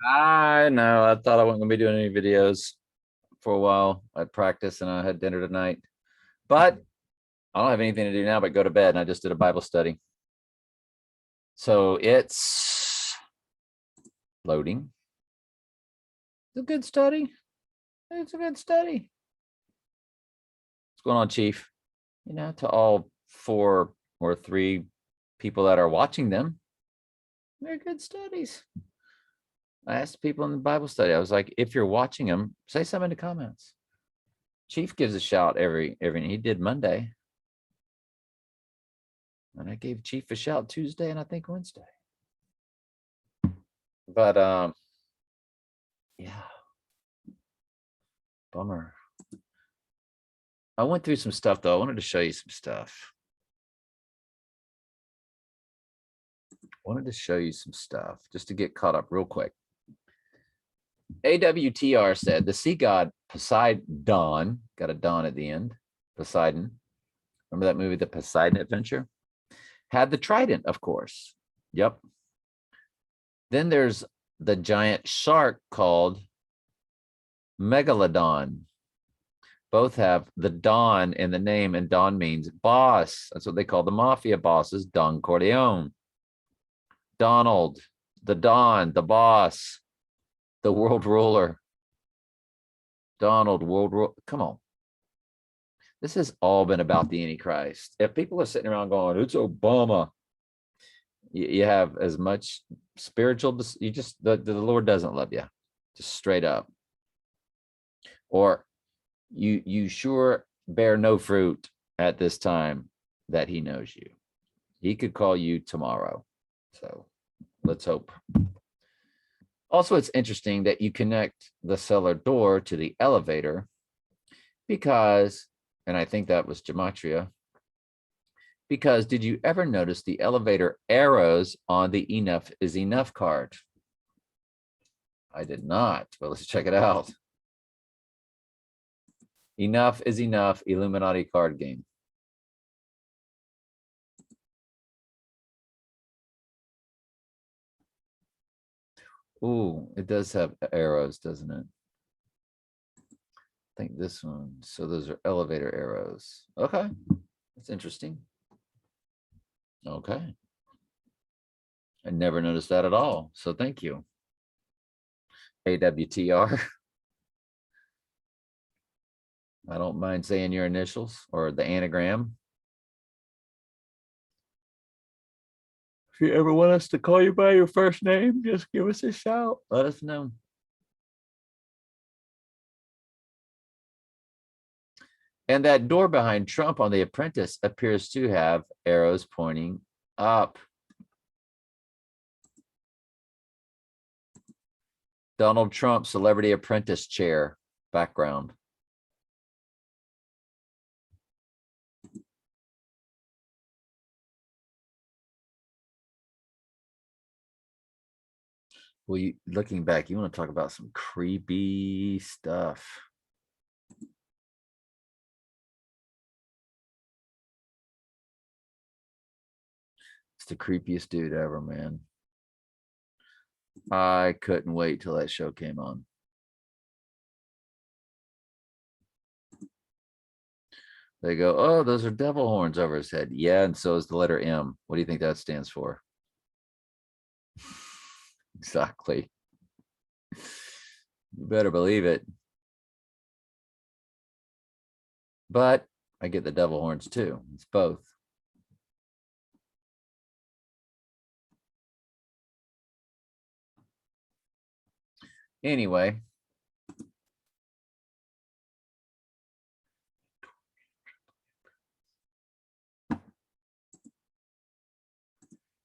I know. I thought I wasn't going to be doing any videos for a while. I practiced and I had dinner tonight, but I don't have anything to do now but go to bed. And I just did a Bible study. So it's loading. It's a good study. It's a good study. What's going on, Chief? You know, to all 4 or 3 people that are watching them, they're good studies. I asked people in the Bible study, I was like, if you're watching them, say something in the comments. Chief gives a shout every he did Monday. And I gave Chief a shout Tuesday and I think Wednesday. But yeah. Bummer. I went through some stuff though. I wanted to show you some stuff. Just to get caught up real quick. AWTR said the sea god Poseidon, got a Don at the end, Poseidon. Remember that movie, The Poseidon Adventure? Had the trident, of course. Yep. Then there's the giant shark called Megalodon. Both have the Don in the name, and Don means boss. That's what they call the mafia bosses, Don Corleone. Donald, the Don, the boss, the world ruler. Donald, world ruler. Come on. This has all been about the Antichrist. If people are sitting around going, it's Obama, you have as much spiritual, you just, the Lord doesn't love you, just straight up. Or you sure bear no fruit at this time that he knows you. He could call you tomorrow. So let's hope. Also, it's interesting that you connect the cellar door to the elevator because, and I think that was gematria, because did you ever notice the elevator arrows on the enough is enough card? I did not, but let's check it out. Enough is enough Illuminati card game. Ooh, it does have arrows, doesn't it? I think this one. So those are elevator arrows. Okay, that's interesting. Okay. I never noticed that at all. So thank you. AWTR. I don't mind saying your initials or the anagram. If you ever want us to call you by your first name, just give us a shout. Let us know. And that door behind Trump on The Apprentice appears to have arrows pointing up. Donald Trump, Celebrity Apprentice chair background. Well, looking back, you want to talk about some creepy stuff. It's the creepiest dude ever, man. I couldn't wait till that show came on. They go, oh, those are devil horns over his head. Yeah, and so is the letter M. What do you think that stands for? Exactly. You better believe it. But I get the devil horns too. It's both. Anyway.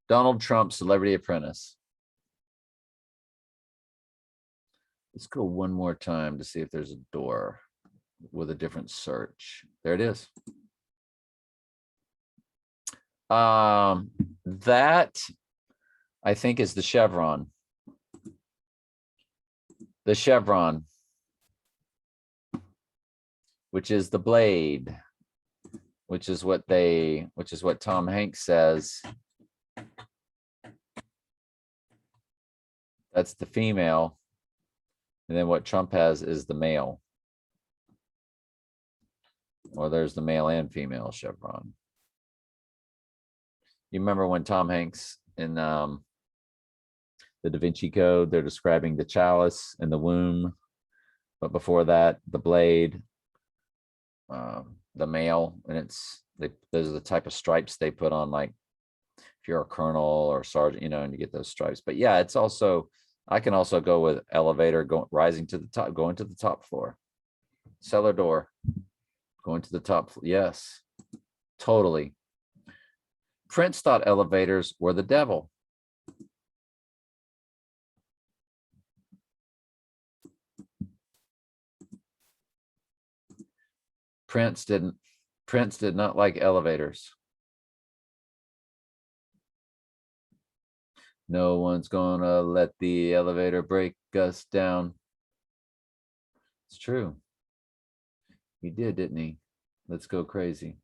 Donald Trump, Celebrity Apprentice. Let's go one more time to see if there's a door with a different search. There it is. That I think is the chevron. The chevron, which is the blade, which is what Tom Hanks says. That's the female. And then what Trump has is the male. Well, there's the male and female chevron. You remember when Tom Hanks in the Da Vinci Code, they're describing the chalice and the womb, but before that, the blade, the male, and those are the type of stripes they put on, like if you're a colonel or sergeant, and you get those stripes. But yeah, it's also, I can also go with elevator, rising to the top, going to the top floor, cellar door, going to the top. Yes, totally. Prince thought elevators were the devil. Prince did not like elevators. No one's gonna let the elevator break us down. It's true. He did, didn't he? Let's go crazy.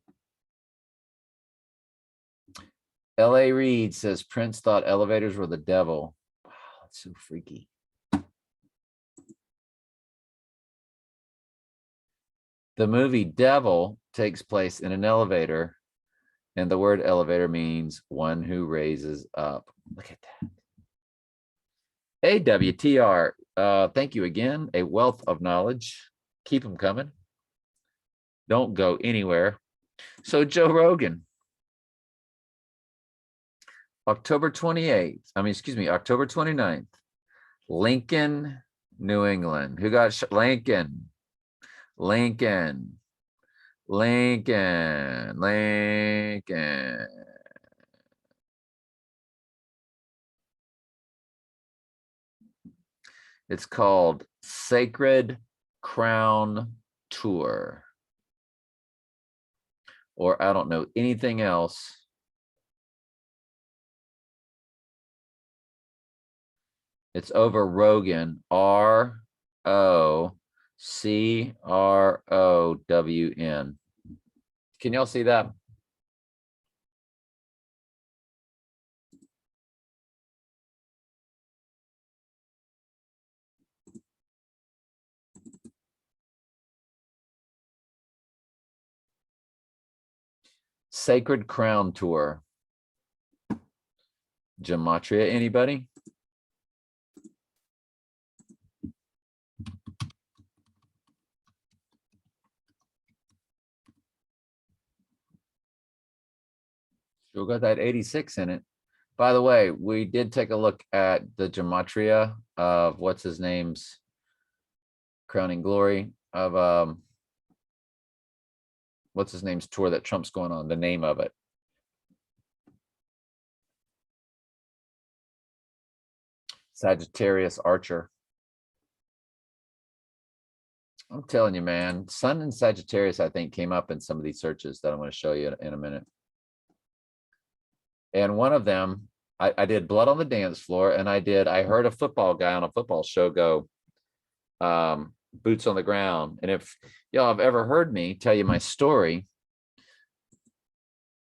L.A. Reid says Prince thought elevators were the devil. Wow, that's so freaky. The movie Devil takes place in an elevator, and the word elevator means one who raises up. Look at that. AWTR, thank you again. A wealth of knowledge. Keep them coming. Don't go anywhere. So Joe Rogan, October 28th, October 29th, Lincoln, New England. Who got Lincoln? Lincoln. It's called Sacred Crown Tour. Or I don't know anything else. It's over Rogan, ROCROWN. Can y'all see that? Sacred Crown Tour. Gematria, anybody? Still got that 86 in it. By the way, we did take a look at the gematria of what's his name's crowning glory of what's his name's tour that Trump's going on, the name of it. Sagittarius Archer. I'm telling you, man, Sun and Sagittarius, I think, came up in some of these searches that I'm going to show you in a minute. And one of them, I did Blood on the Dance Floor, and I heard a football guy on a football show go, boots on the ground. And if y'all have ever heard me tell you my story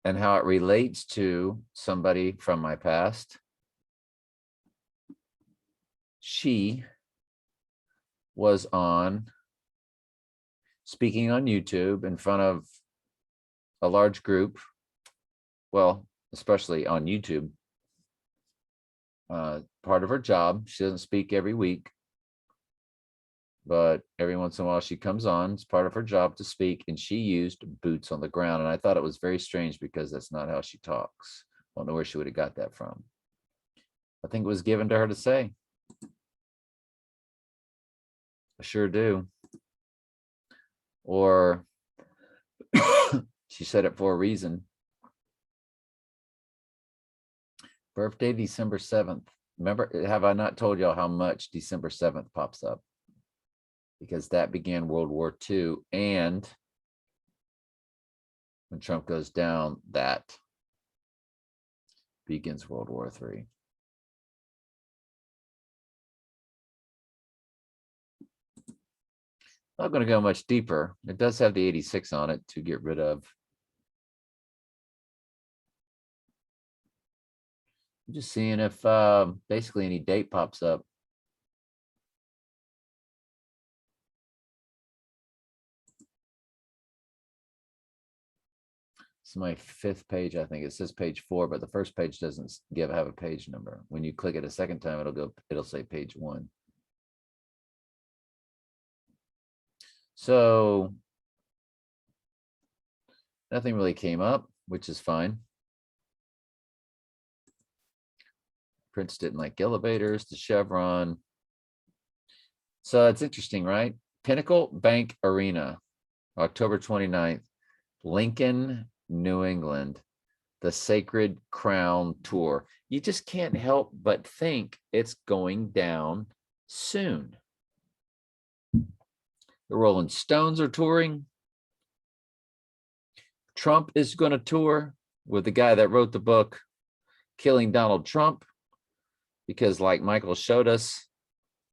and how it relates to somebody from my past, she was speaking on YouTube in front of a large group, well, especially on YouTube. Part of her job, she doesn't speak every week, but every once in a while she comes on. It's part of her job to speak, and she used boots on the ground. And I thought it was very strange because that's not how she talks. I don't know where she would have got that from. I think it was given to her to say. I sure do. Or she said it for a reason. Birthday, December 7th. Remember, have I not told y'all how much December 7th pops up? Because that began World War II. And when Trump goes down, that begins World War III. Not going to go much deeper. It does have the 86 on it to get rid of. I'm just seeing if basically any date pops up. It's my 5th page, I think. It says page 4, but the first page doesn't have a page number. When you click it a second time, it'll say page 1. So nothing really came up, which is fine. Prince didn't like elevators, the Chevron. So it's interesting, right? Pinnacle Bank Arena, October 29th, Lincoln, New England, the Sacred Crown Tour. You just can't help but think it's going down soon. The Rolling Stones are touring. Trump is going to tour with the guy that wrote the book, Killing Donald Trump, because like Michael showed us,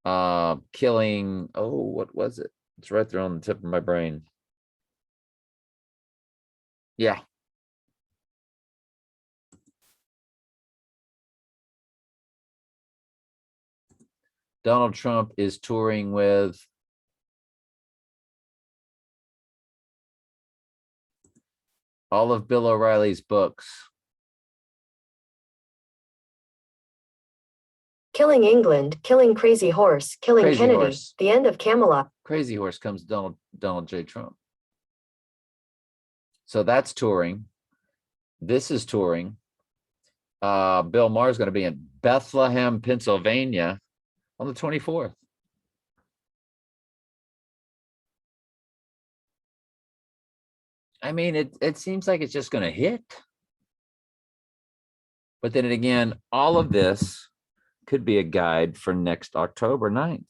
killing, what was it? It's right there on the tip of my brain. Yeah. Donald Trump is touring with all of Bill O'Reilly's books. Killing England, Killing Crazy Horse, Killing Crazy Kennedy, Horse. The End of Camelot. Crazy Horse comes Donald J. Trump. So that's touring. This is touring. Bill Maher is going to be in Bethlehem, Pennsylvania on the 24th. I mean, it seems like it's just going to hit. But then again, all of this could be a guide for next October 9th.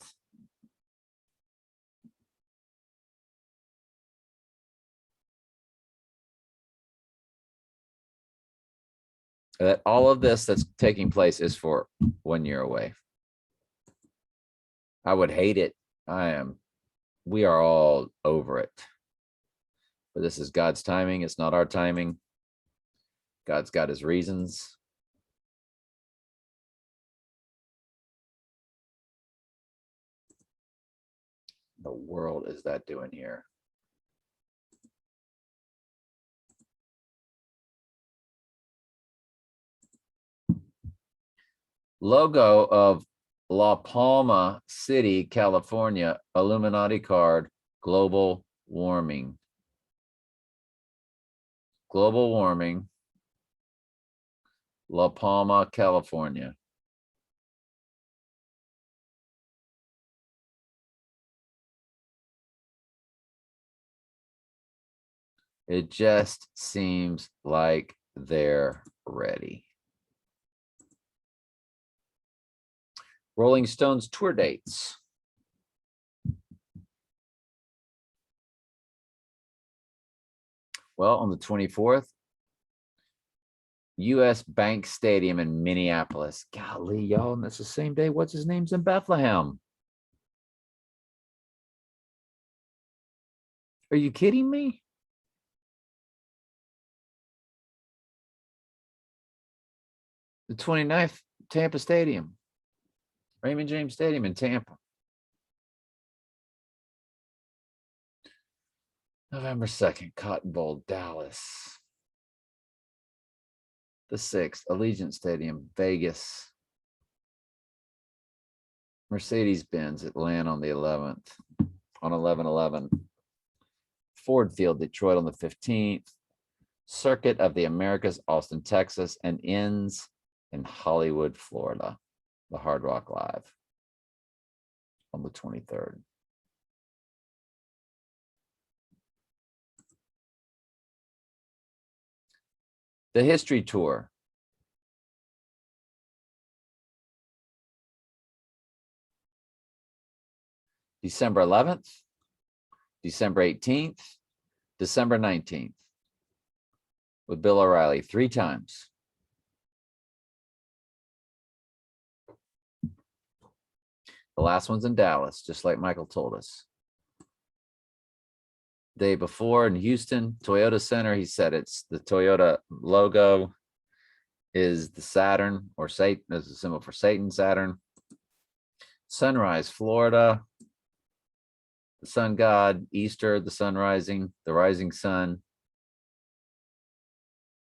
That all of this that's taking place is for 1 year away. I would hate it. We are all over it. But this is God's timing. It's not our timing. God's got his reasons. The world is that doing here? Logo of La Palma City, California, Illuminati card, global warming. Global warming, La Palma, California. It just seems like they're ready. Rolling Stones tour dates. Well, on the 24th, US Bank Stadium in Minneapolis. Golly, y'all, and that's the same day. What's his name's in Bethlehem? Are you kidding me? The 29th, Tampa Stadium. Raymond James Stadium in Tampa. November 2nd, Cotton Bowl, Dallas. The 6th, Allegiant Stadium, Vegas. Mercedes-Benz, Atlanta on the 11th, on 11/11. Ford Field, Detroit on the 15th. Circuit of the Americas, Austin, Texas, and ends in Hollywood, Florida. The Hard Rock Live on the 23rd. The History Tour. December 11th, December 18th, December 19th with Bill O'Reilly 3 times. The last one's in Dallas, just like Michael told us. Day before in Houston, Toyota Center, he said it's the Toyota logo is the Saturn, or Satan, as a symbol for Satan, Saturn. Sunrise, Florida. The sun god, Easter, the sun rising, the rising sun.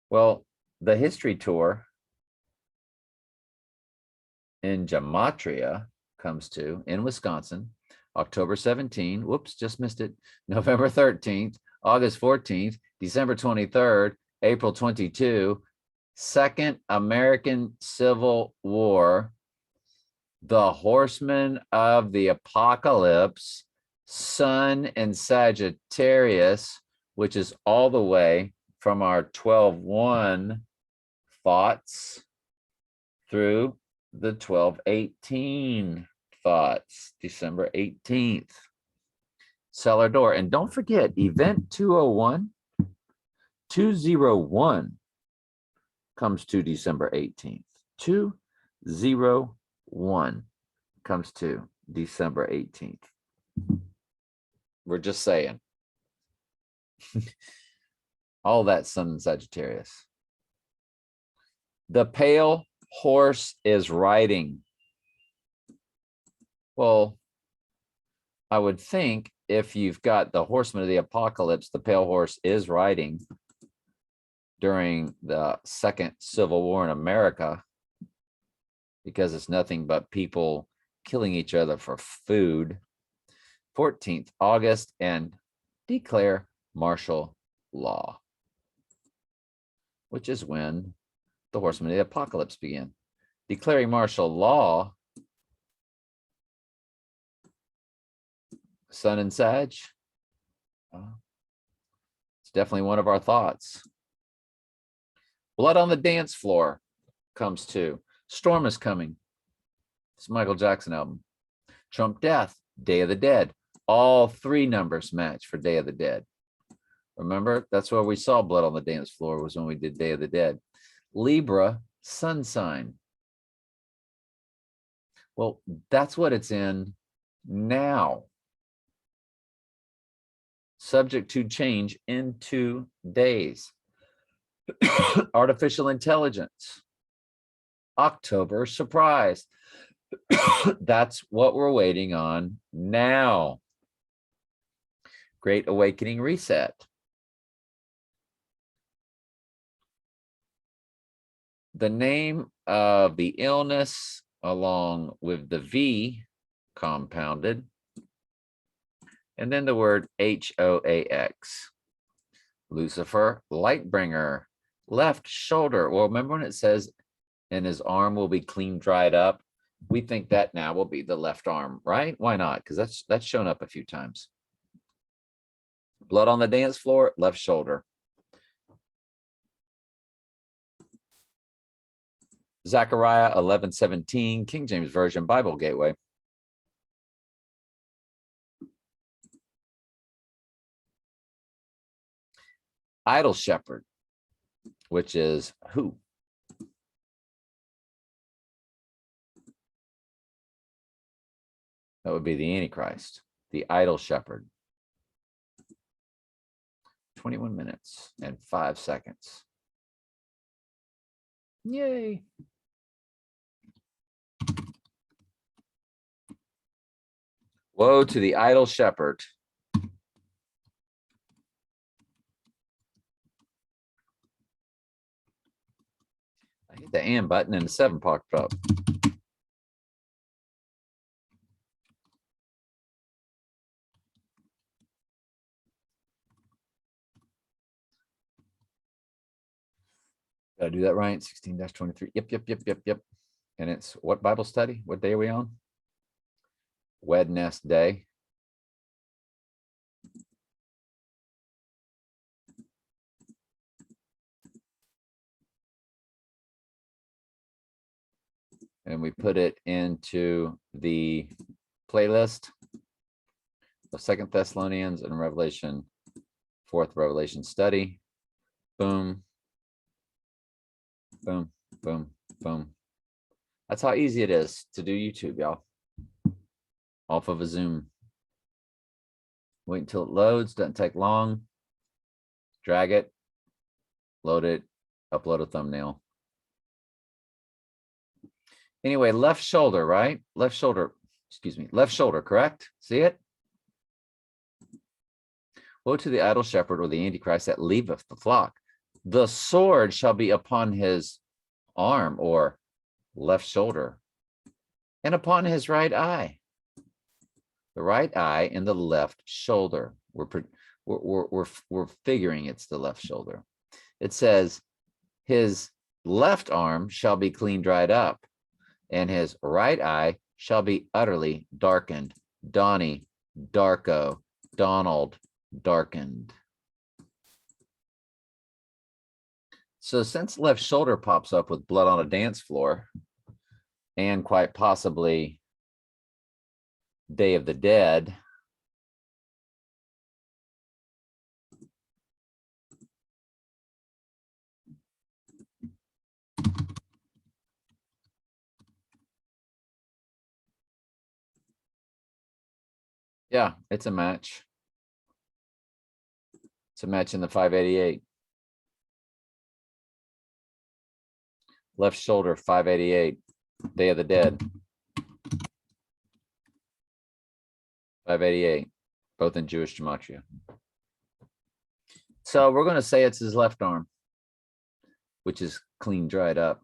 Well, the history tour in Gematria comes to in Wisconsin, October 17. Whoops, just missed it. November 13th, August 14th, December 23rd, April 22. Second American Civil War, the Horsemen of the Apocalypse, Sun and Sagittarius, which is all the way from our 12-1 thoughts through the 12-18 thoughts, December 18th. Cellar door. And don't forget, event 201, 201 comes to December 18th. 201 comes to December 18th. We're just saying. All that Sun and Sagittarius. The pale horse is riding. Well, I would think if you've got the horseman of the apocalypse, the pale horse is riding during the Second Civil War in America, because it's nothing but people killing each other for food. 14th August, and declare martial law, which is when the horsemen of the apocalypse begin. Declaring martial law, Sun and Sag. It's definitely one of our thoughts. Blood on the Dance Floor comes to. Storm is Coming. It's a Michael Jackson album. Trump Death, Day of the Dead. All three numbers match for Day of the Dead. Remember, that's where we saw Blood on the Dance Floor, was when we did Day of the Dead. Libra, Sun Sign. Well, that's what it's in now. Subject to change in 2 days. Artificial intelligence. October surprise. That's what we're waiting on now. Great Awakening reset. The name of the illness, along with the V compounded, and then the word HOAX. Lucifer, Lightbringer, left shoulder. Well, remember when it says, and his arm will be clean dried up? We think that now will be the left arm, right? Why not? Because that's shown up a few times. Blood on the Dance Floor, left shoulder. Zechariah 11:17, King James Version, Bible Gateway. Idol shepherd, which is who? That would be the Antichrist, the idol shepherd. 21 minutes and 5 seconds. Yay. Woe to the idol shepherd. I hit the and button and the 7 popped up. Did I do that right? 16-23. Yep. And it's what Bible study? What day are we on? Wednesday. And we put it into the playlist of 2 Thessalonians and Revelation, 4th Revelation study. Boom. Boom, boom, boom. That's how easy it is to do YouTube, y'all. Off of a Zoom. Wait until it loads, doesn't take long. Drag it, load it, upload a thumbnail. Anyway, left shoulder, right? Left shoulder, correct? See it? Woe to the idol shepherd or the Antichrist that leaveth the flock. The sword shall be upon his arm or left shoulder, and upon his right eye. The right eye and the left shoulder. We're figuring it's the left shoulder. It says his left arm shall be clean dried up, and his right eye shall be utterly darkened. Donnie, Darko, Donald, darkened. So since left shoulder pops up with blood on a dance floor, and quite possibly Day of the Dead, yeah, it's a match. It's a match in the 588. Left shoulder, 588. Day of the Dead. 588. Both in Jewish gematria. So we're going to say it's his left arm, which is clean dried up.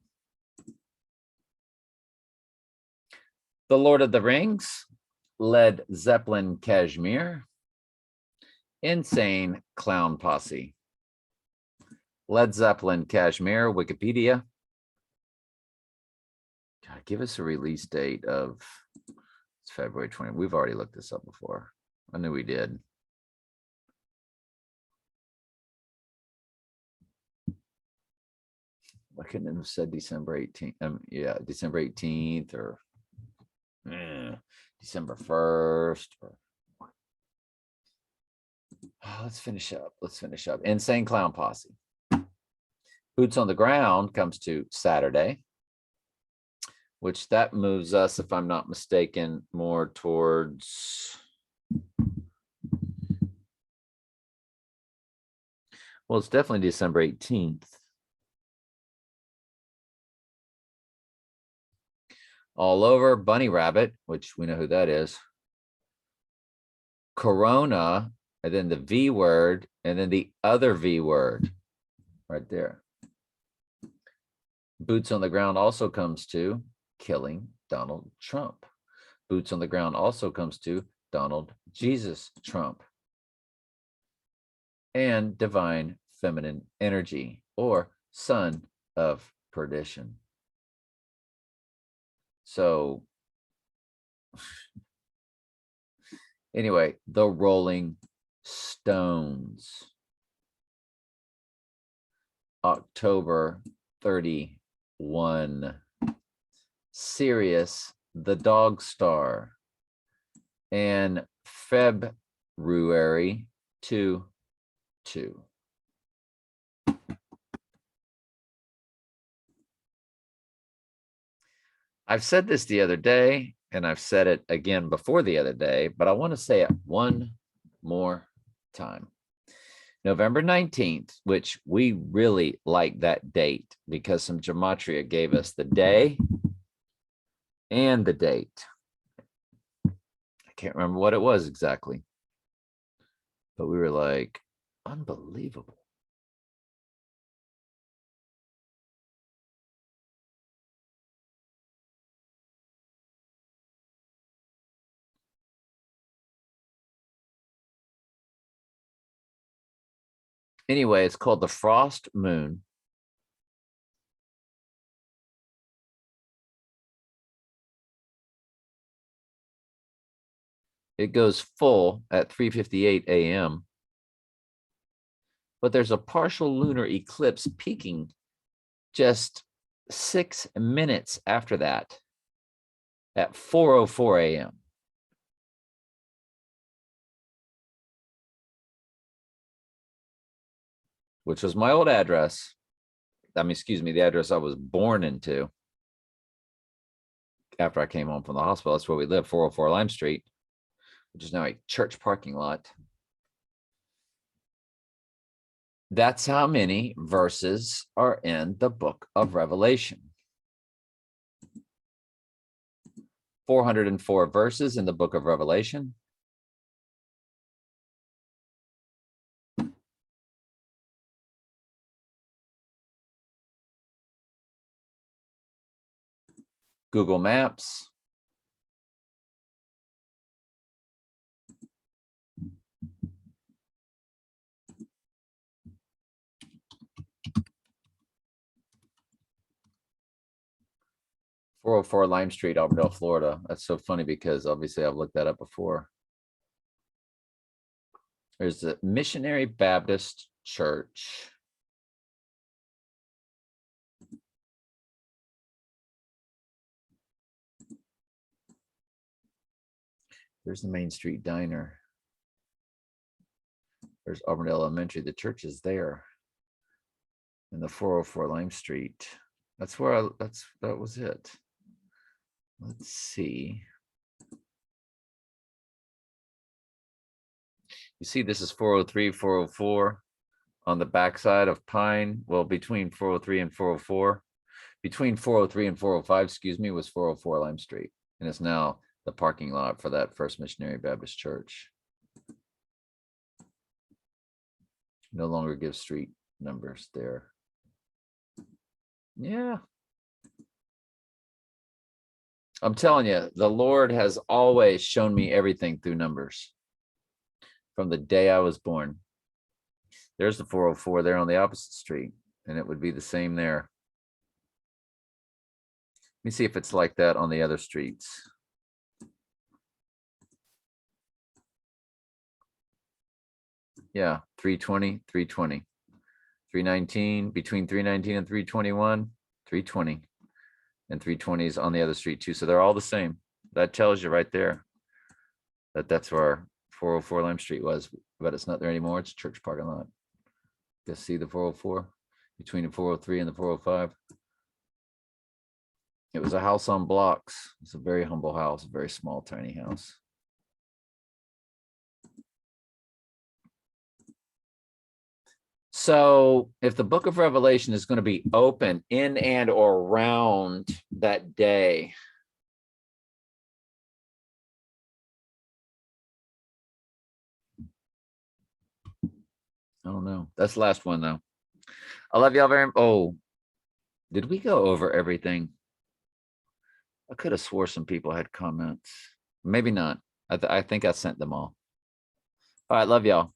The Lord of the Rings, Led Zeppelin, Kashmir, Insane Clown Posse. Led Zeppelin, Kashmir, Wikipedia. God, give us a release date of it's February 20. We've already looked this up before. I knew we did. I couldn't have said December 18th. Yeah, December 18th or December 1st. Or, let's finish up. Let's finish up. Insane Clown Posse. Boots on the Ground comes to Saturday, which that moves us, if I'm not mistaken, more towards. Well, it's definitely December 18th. All Over, Bunny Rabbit, which we know who that is. Corona, and then the V word, and then the other V word right there. Boots on the Ground also comes to Killing Donald Trump. Boots on the Ground also comes to Donald Jesus Trump. And Divine Feminine Energy, or Son of Perdition. So anyway, the Rolling Stones. October 31. Sirius, the Dog Star. And February 2. I've said this the other day, and I've said it again before the other day, but I want to say it one more time. November 19th, which we really like that date because some gematria gave us the day and the date. I can't remember what it was exactly, but we were like, unbelievable. Anyway, it's called the Frost Moon. It goes full at 3:58 a.m. But there's a partial lunar eclipse peaking just 6 minutes after that at 4:04 a.m. Which was my old address. I mean, excuse me, the address I was born into after I came home from the hospital. That's where we live, 404 Lime Street, which is now a church parking lot. That's how many verses are in the book of Revelation. 404 verses in the book of Revelation. Google Maps. "404 Lime Street, Auburndale, Florida." That's so funny because obviously I've looked that up before. There's the Missionary Baptist Church. There's the Main Street Diner. There's Auburndale Elementary. The church is there. And the 404 Lime Street. That's where that was it. Let's see. You see, this is 403, 404 on the backside of Pine. Well, between 403 and 404. Between 403 and 405, excuse me, was 404 Lime Street. And it's now the parking lot for that First Missionary Baptist Church. No longer gives street numbers there. Yeah. I'm telling you, the Lord has always shown me everything through numbers from the day I was born. There's the 404 there on the opposite street, and it would be the same there. Let me see if it's like that on the other streets. Yeah, 320, 320. 319, between 319 and 321, 320. And 320 is on the other street too. So they're all the same. That tells you right there that that's where our 404 Lime Street was, but it's not there anymore. It's a church parking lot. Just see the 404 between the 403 and the 405. It was a house on blocks. It's a very humble house, a very small, tiny house. So if the book of Revelation is going to be open in and or around that day, I don't know. That's the last one though. I love y'all very much. Oh, did we go over everything? I could have swore some people had comments. Maybe not. I think I sent them all. All right, love y'all.